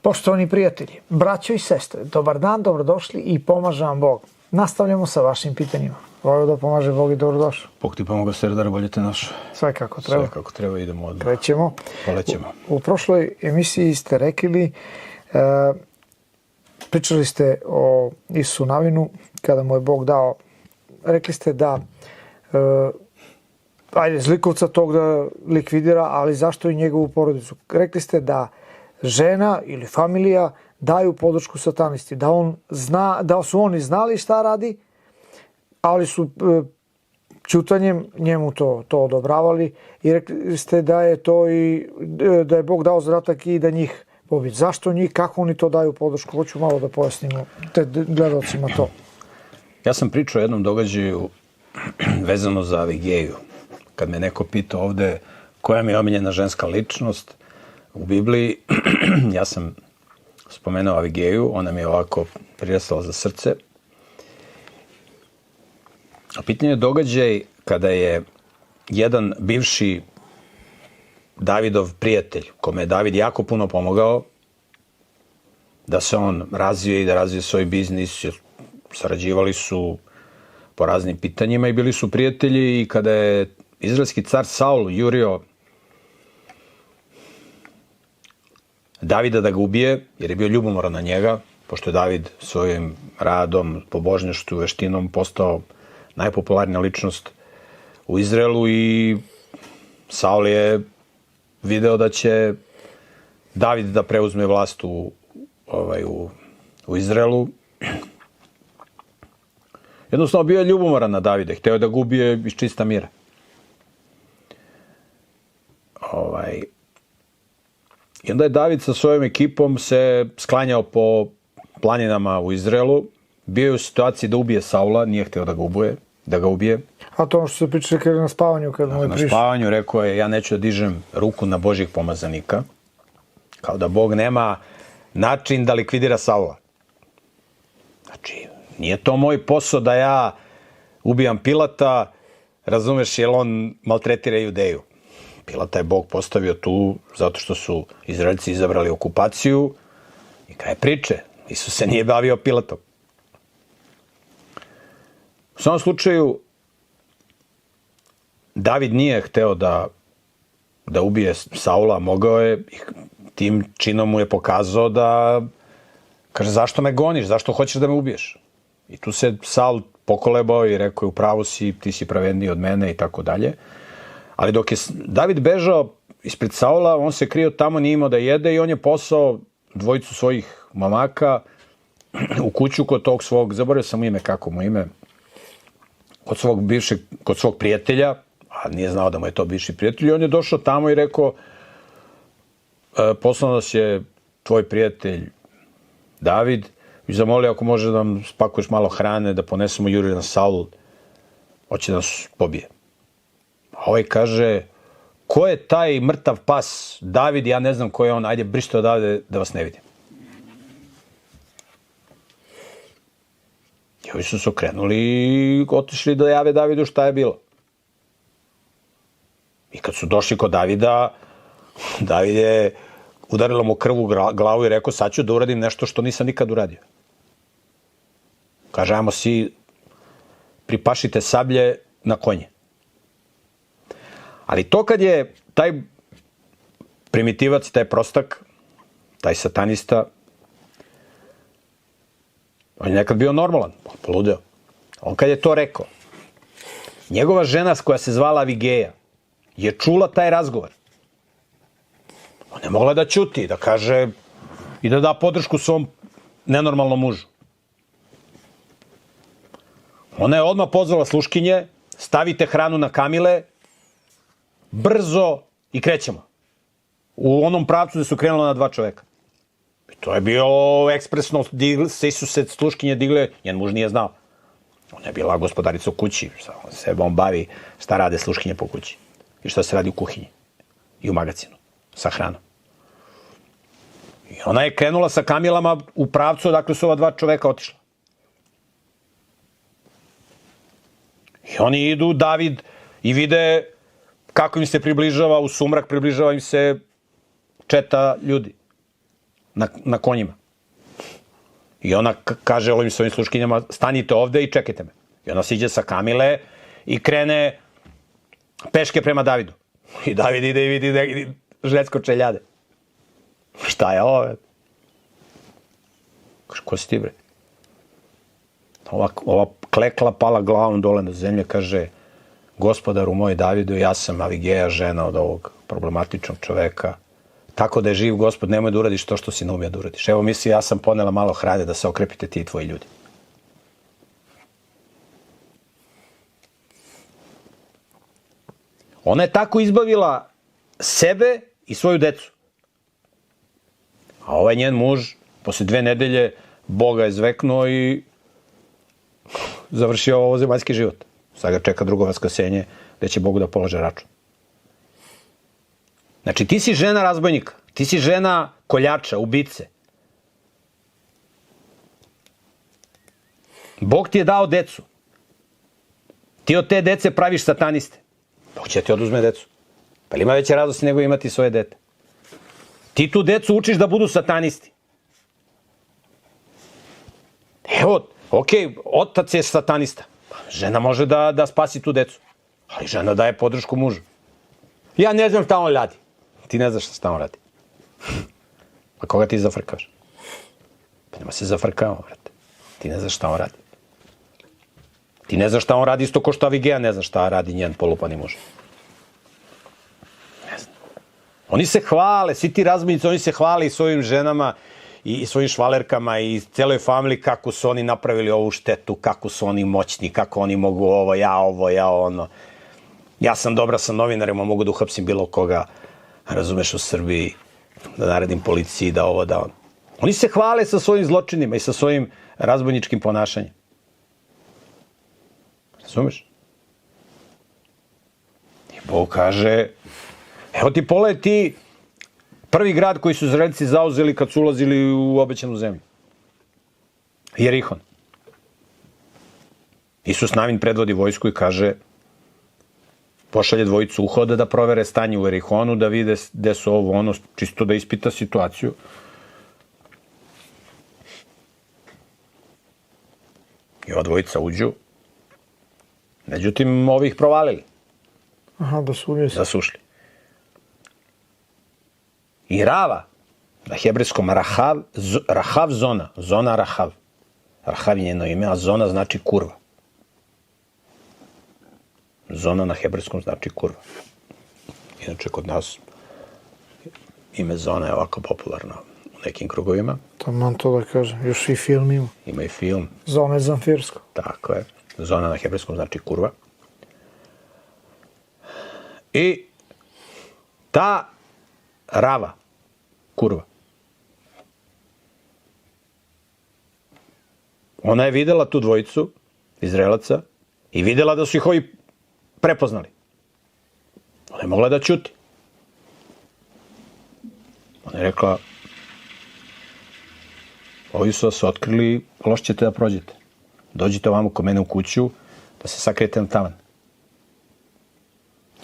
Poštovani prijatelji, braćo i sestre, dobar dan, dobrodošli i pomaže vam Bog. Nastavljamo sa vašim pitanjima. Volio da pomaže Bog i dobrodošli. Bog ti pomoga, serdar, bolje te našo. Sve kako treba. Sve kako treba, idemo odmah. Krećemo. Polećemo. U prošloj emisiji ste rekli, pričali ste o Isusu Navinu, kada mu je Bog dao, rekli ste da zlikovca tog da likvidira, ali zašto i njegovu porodicu? Rekli ste da žena ili familija daju podršku satanisti, da su oni znali šta radi, ali su ćutanjem njemu to odobravali i rekli ste da je to i da je Bog dao zadatak i da njih pobiti. Zašto njih, kako oni to daju podršku? Hoću malo da pojasnimo te gledalcima to. Ja sam pričao o jednom događaju vezano za Avigeju. Kad me neko pita ovde koja mi je omiljena ženska ličnost u Bibliji, ja sam spomenuo Avigeju, ona mi je ovako prirasla za srce. A pitanje je događaj kada je jedan bivši Davidov prijatelj, kome je David jako puno pomogao, da se on razvije i da razvije svoj biznis, sarađivali su po raznim pitanjima i bili su prijatelji, i kada je izraelski car Saul jurio Davida da ga ubije, jer je bio ljubomoran na njega, pošto je David svojim radom, pobožnošću, veštinom postao najpopularnija ličnost u Izraelu, i Saul je video da će David da preuzme vlast u Izraelu. Jednostavno bio je ljubomoran na Davida, hteo je da ga ubije iz čista mira. I onda je David sa svojom ekipom se sklanjao po planinama u Izraelu. Bio je u situaciji da ubije Saula, nije hteo da ga ubije. A to ono što se pričali kada na spavanju, kada mu je prišao? Na spavanju rekao je, ja neću da dižem ruku na Božjih pomazanika, kao da Bog nema način da likvidira Saula. Znači, nije to moj posao da ja ubijam Pilata, razumeš, jer on maltretira Judeju. Pilata je Bog postavio tu zato što su Izraelci izabrali okupaciju i kraj priče. Isus se nije bavio Pilatom. U svakom slučaju, David nije hteo da ubije Saula, mogao je, tim činom mu je pokazao da, kaže, zašto me goniš, zašto hoćeš da me ubiješ? I tu se Saul pokolebao i rekao je, u pravu si, ti si pravedniji od mene i tako dalje. Ali dok je David bežao ispred Saula, on se krio tamo, nije imao da jede, i on je poslao dvojicu svojih mamaka u kuću kod tog svog, zaboravio sam ime, kako mu ime, kod svog prijatelja, a nije znao da mu je to bivši prijatelj, i on je došao tamo i rekao, poslao nas je tvoj prijatelj David i zamolio ako može da nam spakuješ malo hrane, da ponesemo Juriju na Saul, hoće da nas pobije. A ovaj kaže, ko je taj mrtav pas David, ja ne znam ko je on, ajde brište odavde da vas ne vidim. I ovi su se okrenuli i otišli da jave Davidu šta je bilo. I kad su došli kod Davida, David je udarilo mu krv u glavu i rekao, sad ću da uradim nešto što nisam nikad uradio. Kaže, ajmo si, pripašite sablje na konje. Ali to kad je taj primitivac, taj prostak, taj satanista, on je nekad bio normalan, poludeo. On kad je to rekao, njegova žena koja se zvala Avigeja je čula taj razgovor. Ona je mogla da ćuti, da kaže i da da podršku svom nenormalnom mužu. Ona je odmah pozvala sluškinje, stavite hranu na kamile, brzo i krećemo. U onom pravcu gde su krenula na 2 čoveka. I to je bilo ekspresno, svi su se sluškinje digle, njen muž nije znao. Ona je bila gospodarica u kući, sebe on bavi šta rade sluškinje po kući i šta se radi u kuhinji i u magacinu sa hranom. I ona je krenula sa kamilama u pravcu odakle su ova 2 čoveka otišla. I oni idu, David, i vide kako im se približava u sumrak, približava im se četa ljudi. na konjima. I ona kaže ovim svojim sluškinjama, stanite ovde i čekajte me. I ona siđe sa kamile i krene peške prema Davidu. I David ide i vidi žensko čeljade. Šta je ovo? Kaže, ko si ti, bre? Ova klekla pala glavom dole na zemlje, kaže, gospodaru moj Davidu, ja sam Avigeja, žena od ovog problematičnog čoveka. Tako da je živ gospod, nemoj da uradiš to što si ne umija da uradiš. Evo misli, ja sam ponela malo hrane da se okrepite ti i tvoji ljudi. Ona je tako izbavila sebe i svoju decu. A ovaj njen muž, posle 2 nedelje, Boga je zveknuo i završio ovo zemaljski život. Sad ga čeka drugo vaskrsenje, gde će Bogu da polože račun. Znači, ti si žena razbojnika, ti si žena koljača, ubice. Bog ti je dao decu. Ti od te dece praviš sataniste. Bog će ti oduzme decu. Pa li ima veće radosti nego imati svoje dete? Ti tu decu učiš da budu satanisti. Evo, okej, otac je satanista. Žena može da spasi tu decu. Ali žena daje podršku mužu. Ja ne znam šta on radi. Ti ne znaš šta on radi. Pa koga ti zafrkavaš? Pa nema se zafrkavamo, brate. Ti ne znaš šta on radi. Ti ne znaš šta on radi isto ko što Avigeja ne zna šta radi njen polupani muž. Ne znam. Oni se hvale, svi ti razbojnici, oni se hvale i svojim ženama i svojim švalerkama i celoj familiji kako su oni napravili ovu štetu, kako su oni moćni, kako oni mogu ovo, ja ono. Ja sam dobra sa novinarima, mogu da uhapsim bilo koga, razumeš, u Srbiji, da naredim policiji, da ovo, da ono. Oni se hvale sa svojim zločinima i sa svojim razbojničkim ponašanjem. Razumeš? I Bog kaže, evo ti pogledaj ti prvi grad koji su Izraelci zauzeli kad su ulazili u obećanu zemlju. Jerihon. Isus Navin predvodi vojsku i kaže, pošalje dvojicu uhoda da provere stanje u Jerihonu, da vide gde su ovo ono, čisto da ispita situaciju. I ova dvojica uđu. Međutim, ovi ih provalili. Aha, da su umjesi. Da su ušli. I Rava, na hebrejskom Rahav zona, zona Rahav. Rahav je njeno ime, a zona znači kurva. Zona na hebrejskom znači kurva. Inače, kod nas ime zona je ovako popularno u nekim krugovima. Taman to da kažem, još i film ima. Ima i film. Zona je Zamfirsko. Tako je. Zona na hebrejskom znači kurva. I ta Rava, kurva, ona je videla tu dvojicu Izraelaca i videla da su ih ovi prepoznali. Ona je mogla da ćuti. Ona je rekla, ovi su vas otkrili, loš ćete da prođete. Dođite ovamo kod mene u kuću, da se sakrijete na tavan.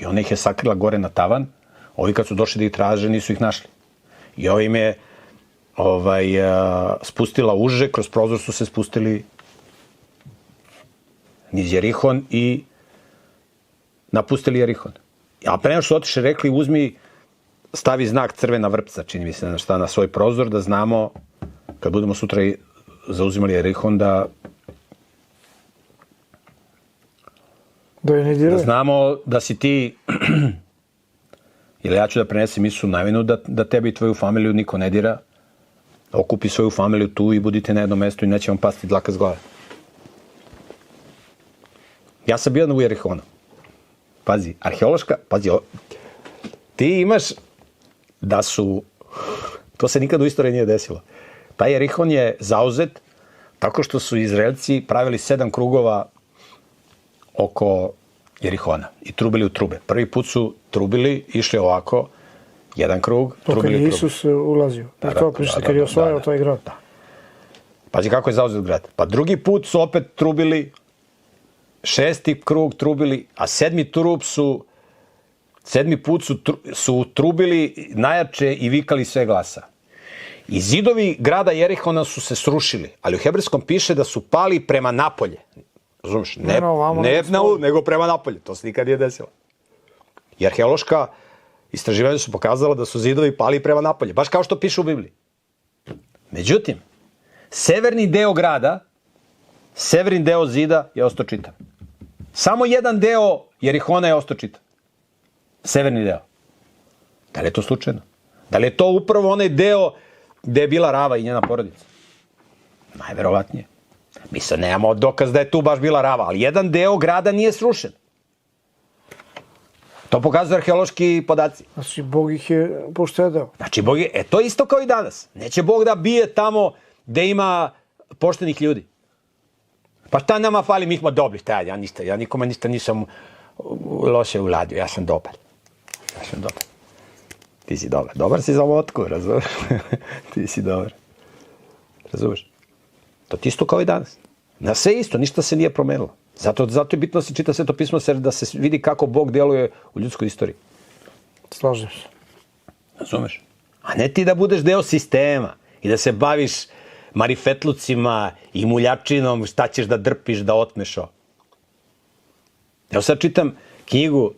I ona ih je sakrila gore na tavan, ovi kad su došli da ih traže, nisu ih našli. I ovi im je spustila uže, kroz prozor su se spustili niz Jerihon i napustili Jerihon. A pre nego što otiše, rekli, uzmi, stavi znak crvena vrpca, čini mi se na svoj prozor, da znamo, kad budemo sutra zauzimali Jerihon, da znamo da si ti, ili ja ću da prenesem Isusu Navinu, da tebe i tvoju familiju niko ne dira, okupi svoju familiju tu i budite na jednom mestu i neće vam pasti dlaka s glave. Ja sam bio u Jerihonu. Pazi, arheološka, ti imaš da su, to se nikad u istoriji nije desilo. Taj Jerihon je zauzet tako što su Izraelci pravili 7 krugova oko Jerihona i trubili u trube. Prvi put su trubili, išli ovako, jedan krug, trubili u trube. To kad je Isus ulazio. To pričate, kad je osvajao taj grad. Da. Pazi kako je zauzet grad. Pa drugi put su opet trubili, 6. krug trubili, a 7. put su trubili najjače i vikali sve glasa. I zidovi grada Jerihona su se srušili, ali u hebrejskom piše da su pali prema napolje. Razumiješ? Nego prema napolje. To se nikad nije desilo. I arheološka istraživanja su pokazala da su zidovi pali prema napolje. Baš kao što piše u Bibliji. Međutim, severni deo grada, severni deo zida je ostao čitav. Samo jedan deo Jerihona je ostao čitav. Severni deo. Da li je to slučajno? Da li je to upravo onaj deo gde je bila Rava i njena porodica? Najverovatnije. Mi se nemamo dokaz da je tu baš bila Rava, ali jedan deo grada nije srušen. To pokazuju arheološki podaci. Znači, Bog ih je poštedeo. Znači, Bog je, to je isto kao i danas. Neće Bog da bije tamo gde ima poštenih ljudi. Pa šta nama fali, mi smo dobri. Ja nikome ništa nisam loše uradio, ja sam dobar. Ti si dobar. Dobar si za vodku, razumiješ? Ti si dobar. Razumiješ? To ti isto kao i danas. Na sve isto, ništa se nije promenilo. Zato je bitno da se čita Sveto pismo, da se vidi kako Bog djeluje u ljudskoj istoriji. Slažem se. Razumeš? A ne ti da budeš deo sistema i da se baviš marifetlucima i muljačinom, šta ćeš da drpiš, da otmeš o. Evo sad čitam knjigu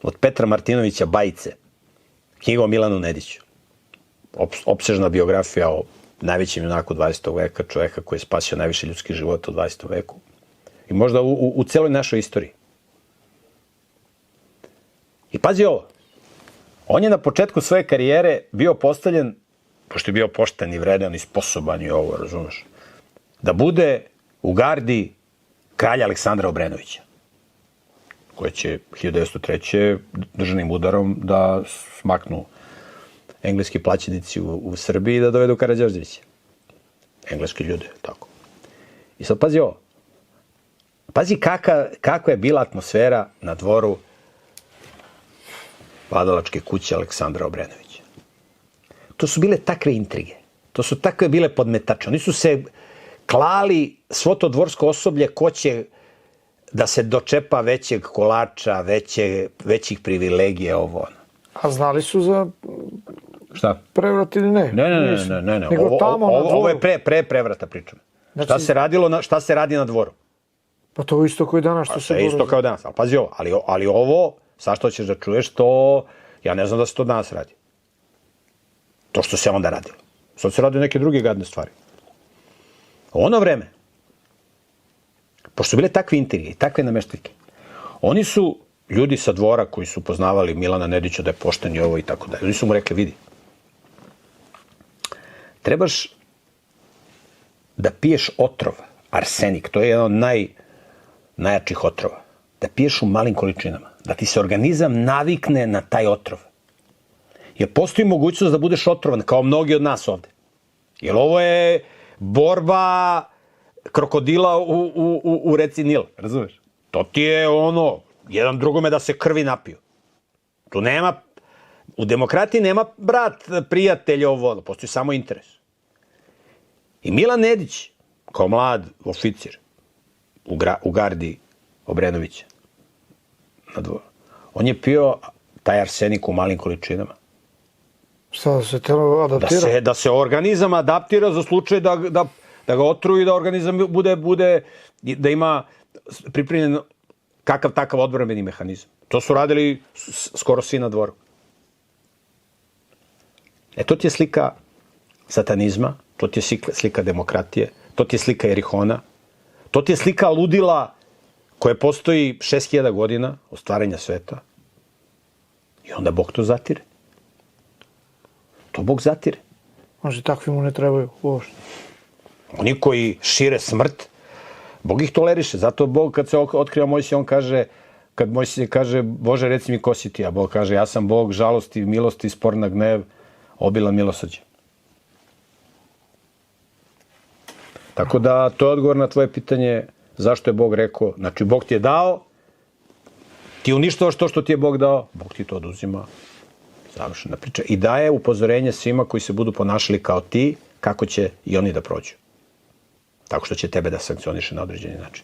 od Petra Martinovića Bajice. Knjiga o Milanu Nediću. Opsežna biografija o najvećem junaku 20. veka, čoveka koji je spasio najviše ljudskih života u 20. veku. I možda u celoj našoj istoriji. I pazi ovo. On je na početku svoje karijere bio postavljen, pošto je bio pošten i vredan i sposoban i ovo, razumeš, da bude u gardi kralja Aleksandra Obrenovića, koji će 1903. državnim udarom da smaknu engleski plaćenici u Srbiji i da dovedu Karađorđevića. Engleski ljudi, tako. I sad pazi ovo. Pazi kakva je bila atmosfera na dvoru vladalačke kuće Aleksandra Obrenovića. To su bile takve intrige. To su takve bile podmetače. Oni su se klali, svo to dvorsko osoblje, ko će da se dočepa većeg kolača, većih privilegija, ovo ono. A znali su za šta? Prevrat ili ne? Ne. Nego tamo na dvoru. Ovo je pre prevrata pričam. Znači, šta se radi na dvoru? Pa to je isto kao i danas što se govori. Isto kao danas. Ali pazi ovo, ali ovo, sad što ćeš da čuješ, to, ja ne znam da se to danas radi. To što se onda radilo. Sad se radi neke druge gadne stvari. U ono vreme, pošto su bile takve intrige i takve nameštike, oni su ljudi sa dvora koji su poznavali Milana Nedića da je pošten i ovo i tako dalje. Oni su mu rekli, vidi, trebaš da piješ otrov, arsenik, to je jedan od najjačih otrova. Da piješ u malim količinama, da ti se organizam navikne na taj otrov. Jer postoji mogućnost da budeš otrovan, kao mnogi od nas ovde. Jer ovo je borba krokodila u reci Nil, razumeš? To ti je ono, jedan drugome da se krvi napiju. Tu nema, u demokratiji nema brat, prijatelj, ovo, postoji samo interes. I Milan Nedić, kao mlad oficir u gardi Obrenovića, on je pio taj arsenik u malim količinama. Šta, da se telo adaptira? Da se organizam adaptira za slučaj da ga otruji, da organizam bude, da ima pripremljen kakav takav odbrambeni mehanizam. To su radili skoro svi na dvoru. To ti je slika satanizma, to ti je slika demokratije, to ti je slika Jerihona, to ti je slika ludila koje postoji 6000 godina od stvaranja sveta. I onda Bog to zatire. To Bog zatire. Može, takvi mu ne trebaju uopšte. Oni koji šire smrt, Bog ih toleriše. Zato Bog kad se otkriva Mojsije, on kaže, kad Mojsije kaže, Bože, reci mi ko si ti, a Bog kaže, ja sam Bog žalosti, milosti, spor na gnev, obilan milosrđe. Tako da, to je odgovor na tvoje pitanje zašto je Bog rekao. Znači, Bog ti je dao, ti uništavaš to što ti je Bog dao, Bog ti to oduzima. Završena priča. I daje upozorenje svima koji se budu ponašali kao ti, kako će i oni da prođu. Tako što će tebe da sankcioniše na određeni način.